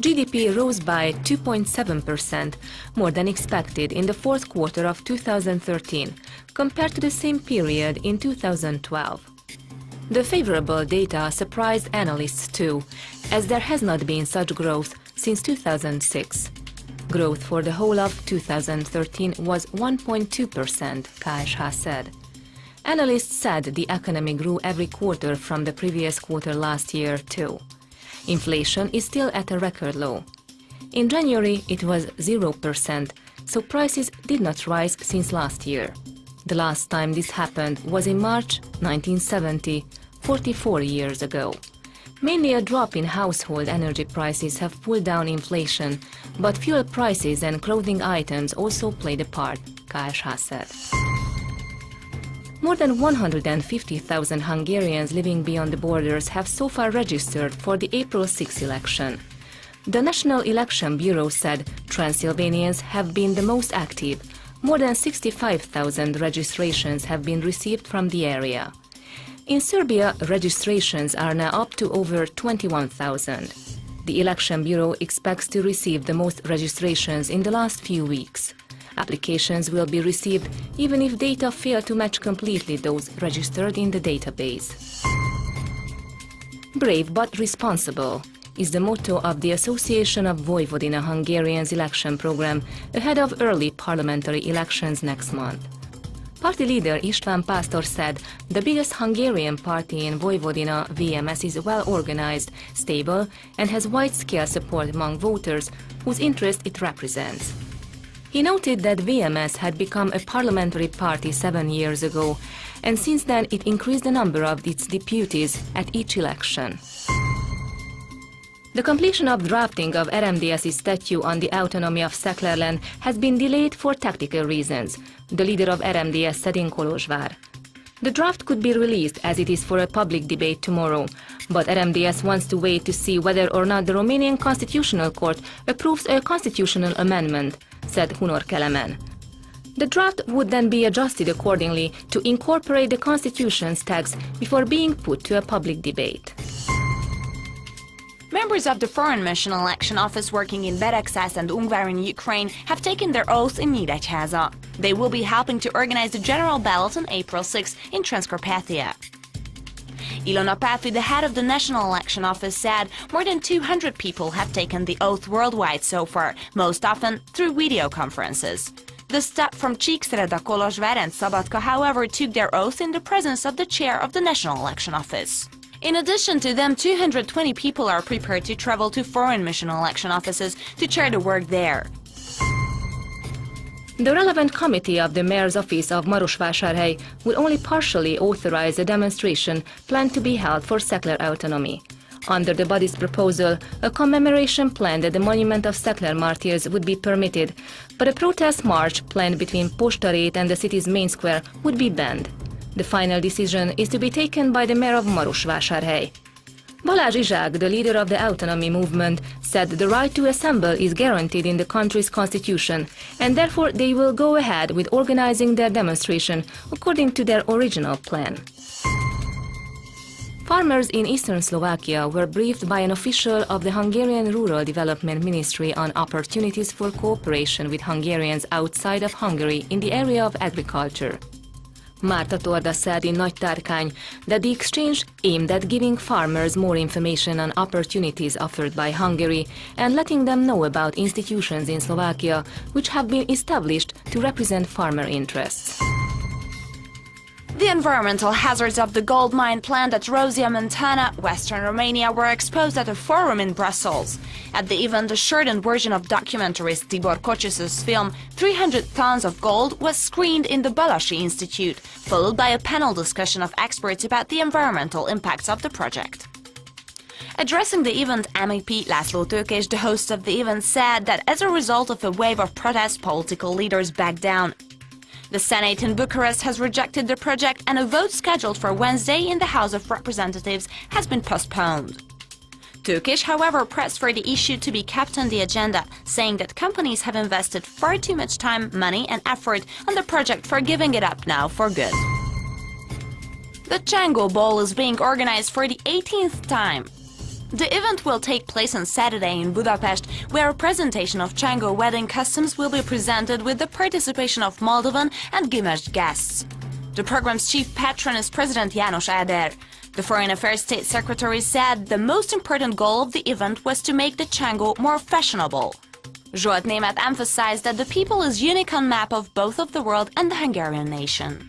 GDP rose by 2.7%, more than expected in the fourth quarter of 2013, compared to the same period in 2012. The favorable data surprised analysts too, as there has not been such growth since 2006. Growth for the whole of 2013 was 1.2%, KSH said. Analysts said the economy grew every quarter from the previous quarter last year too. Inflation is still at a record low. In January it was 0%, so prices did not rise since last year. The last time this happened was in March 1970, 44 years ago. Mainly a drop in household energy prices have pulled down inflation, but fuel prices and clothing items also played a part, KSH said. More than 150,000 Hungarians living beyond the borders have so far registered for the April 6 election. The National Election Bureau said Transylvanians have been the most active. More than 65,000 registrations have been received from the area. In Serbia, registrations are now up to over 21,000. The Election Bureau expects to receive the most registrations in the last few weeks. Applications will be received even if data fail to match completely those registered in the database. Brave but responsible is the motto of the Association of Vojvodina Hungarians election program ahead of early parliamentary elections next month. Party leader István Pásztor said the biggest Hungarian party in Vojvodina, VMSZ, is well organized, stable, and has wide-scale support among voters whose interest it represents. He noted that VMSZ had become a parliamentary party 7 years ago, and since then it increased the number of its deputies at each election. The completion of drafting of RMDS's statute on the autonomy of Szeklerland has been delayed for tactical reasons, the leader of RMDS said in Kolozsvár. The draft could be released as it is for a public debate tomorrow, but RMDS wants to wait to see whether or not the Romanian Constitutional Court approves a constitutional amendment, said Hunor Kelemen. The draft would then be adjusted accordingly to incorporate the Constitution's text before being put to a public debate. Members of the Foreign Mission Election Office working in Beregszász and Ungvár in Ukraine have taken their oath in Nyíregyháza. They will be helping to organize the general ballot on April 6 in Transcarpathia. Ilona Pálfi, the head of the National Election Office, said more than 200 people have taken the oath worldwide so far, most often through video conferences. The staff from Csíkszereda, Kolozsvár and Szabadka, however, took their oath in the presence of the chair of the National Election Office. In addition to them, 220 people are prepared to travel to foreign mission election offices to chair the work there. The relevant committee of the mayor's office of Marosvásárhely will only partially authorize a demonstration planned to be held for Szekler autonomy. Under the body's proposal, a commemoration planned at the monument of Szekler martyrs would be permitted, but a protest march planned between Postarét and the city's main square would be banned. The final decision is to be taken by the mayor of Marosvásárhely. Balázs Izsák, the leader of the autonomy movement, said the right to assemble is guaranteed in the country's constitution, and therefore they will go ahead with organizing their demonstration according to their original plan. Farmers in eastern Slovakia were briefed by an official of the Hungarian Rural Development Ministry on opportunities for cooperation with Hungarians outside of Hungary in the area of agriculture. Márta Torda said in Nagytárkány that the exchange aimed at giving farmers more information on opportunities offered by Hungary and letting them know about institutions in Slovakia which have been established to represent farmer interests. The environmental hazards of the gold mine plant at Rosia Montana, Western Romania, were exposed at a forum in Brussels. At the event, a shortened version of documentarist Tibor Kocsisz's film 300 Tons of Gold was screened in the Balassi Institute, followed by a panel discussion of experts about the environmental impacts of the project. Addressing the event, MEP László Tőkés, the host of the event, said that as a result of a wave of protests, political leaders backed down. The Senate in Bucharest has rejected the project, and a vote scheduled for Wednesday in the House of Representatives has been postponed. Tőkés, however, pressed for the issue to be kept on the agenda, saying that companies have invested far too much time, money and effort on the project for giving it up now for good. The Django Bowl is being organized for the 18th time. The event will take place on Saturday in Budapest, where a presentation of Csángó wedding customs will be presented with the participation of Moldovan and Gyimest guests. The program's chief patron is President János Áder. The Foreign Affairs State Secretary said the most important goal of the event was to make the Csángó more fashionable. Zsolt Németh emphasized that the people is unique on map of both of the world and the Hungarian nation.